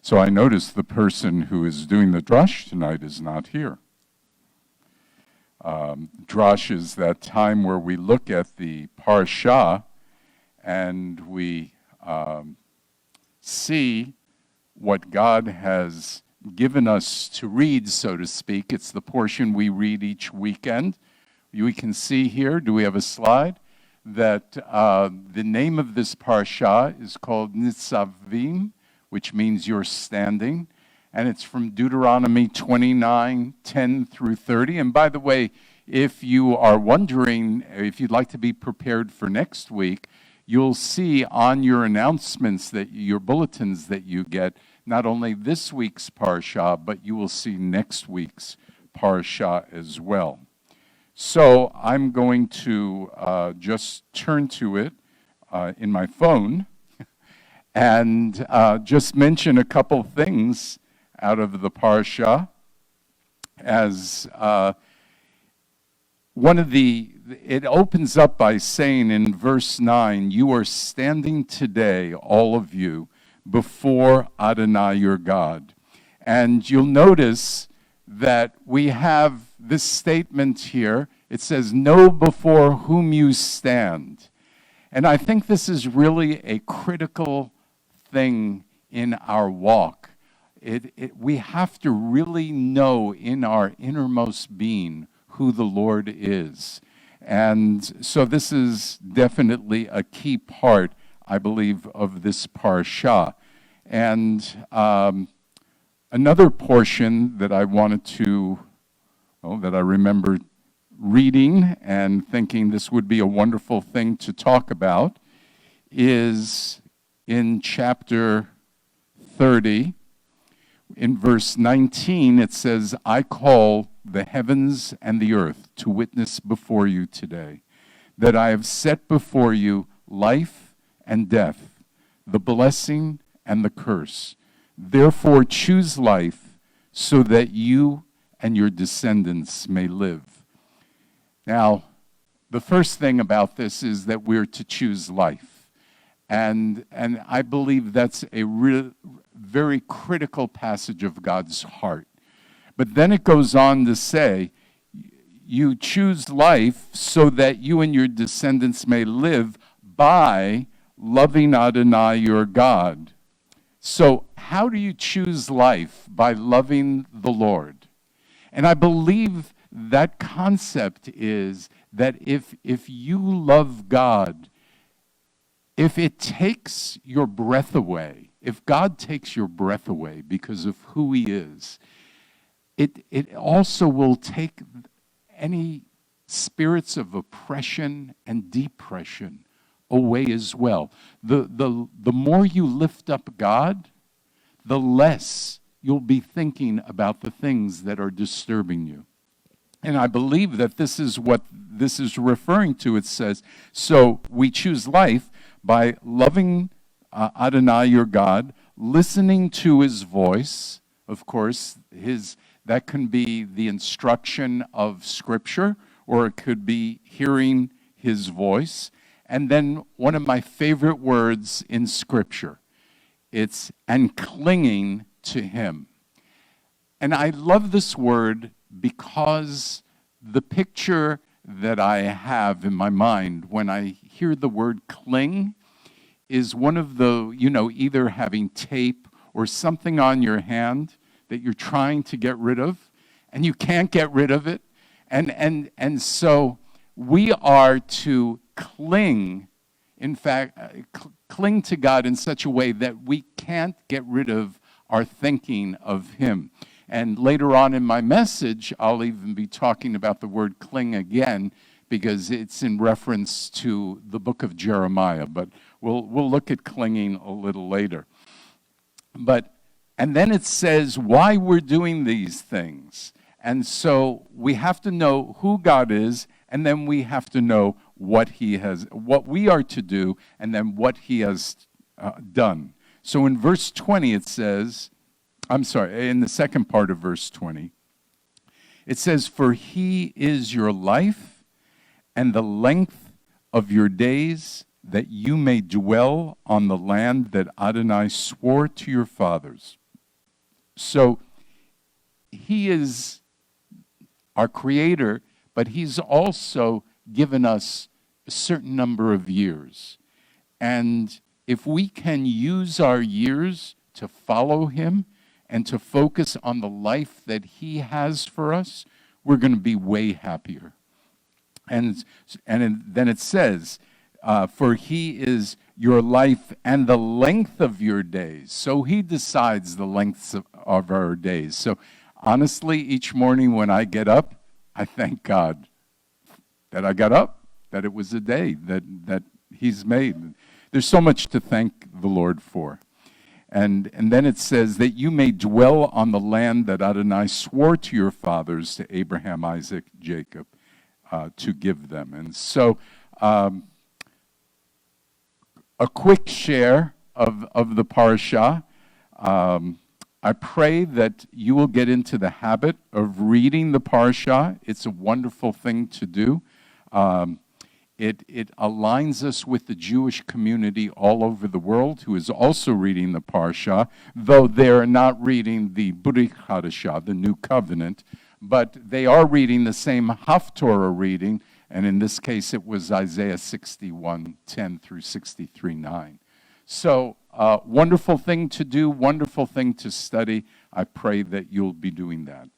So I noticed the person who is doing the Drash tonight is not here. Drash is that time where we look at the Parsha and we see what God has given us to read, so to speak. It's the portion we read each weekend. We can see here, do we have a slide? That the name of this Parsha is called NITSAVIM, which means you're standing. And it's from Deuteronomy 29, 10 through 30. And by the way, if you are wondering, if you'd like to be prepared for next week, you'll see on your announcements, that your bulletins that you get, not only this week's Parsha, but you will see next week's Parsha as well. So I'm going to just turn to it in my phone and just mention a couple things out of the Parsha. As it opens up by saying in verse 9, you are standing today, all of you, before Adonai your God. And you'll notice that we have this statement here. It says, know before whom you stand. And I think this is really a critical thing in our walk. We have to really know in our innermost being who the Lord is. And so this is definitely a key part, I believe, of this Parsha. And another portion that I wanted to, that I remember reading and thinking this would be a wonderful thing to talk about is in chapter 30. In verse 19, it says, I call the heavens and the earth to witness before you today, that I have set before you life and death, the blessing and the curse. Therefore choose life, so that you and your descendants may live. Now, the first thing about this is that we're to choose life. And I believe that's a very critical passage of God's heart. But then it goes on to say, you choose life so that you and your descendants may live by loving Adonai your God. So how do you choose life? By loving the Lord. And I believe that concept is that if you love God, if it takes your breath away, if God takes your breath away because of who he is, it also will take any spirits of oppression and depression away as well. The more you lift up God, the less you'll be thinking about the things that are disturbing you. And I believe that this is what this is referring to. It says, so we choose life by loving Adonai your God, listening to his voice. Of course, that can be the instruction of Scripture, or it could be hearing his voice. And then one of my favorite words in Scripture, it's and clinging to him. And I love this word because the picture that I have in my mind when I hear the word cling is one of the, either having tape or something on your hand that you're trying to get rid of, and you can't get rid of it. And so we are to cling, in fact, cling to God in such a way that we can't get rid of our thinking of him. And later on in my message, I'll even be talking about the word cling again, because it's in reference to the book of Jeremiah. But we'll look at clinging a little later. And then it says why we're doing these things. And so we have to know who God is, and then we have to know what we are to do, and then what he has done. So in verse 20 it says, in the second part of verse 20, it says, for he is your life and the length of your days, that you may dwell on the land that Adonai swore to your fathers. So he is our creator, but he's also given us a certain number of years. And if we can use our years to follow him and to focus on the life that he has for us, we're going to be way happier. And then it says, for he is your life and the length of your days. So he decides the lengths of our days. So honestly, each morning when I get up, I thank God that I got up, that it was a day that he's made. There's so much to thank the Lord for. And then it says that you may dwell on the land that Adonai swore to your fathers, to Abraham, Isaac, Jacob, to give them. And so a quick share of the Parsha. I pray that you will get into the habit of reading the Parsha. It's a wonderful thing to do. It aligns us with the Jewish community all over the world who is also reading the Parsha, though they're not reading the Brit Hadashah, the New Covenant, but they are reading the same Haftarah reading, and in this case it was Isaiah 61:10 through 63:9. So, wonderful thing to do, wonderful thing to study. I pray that you'll be doing that.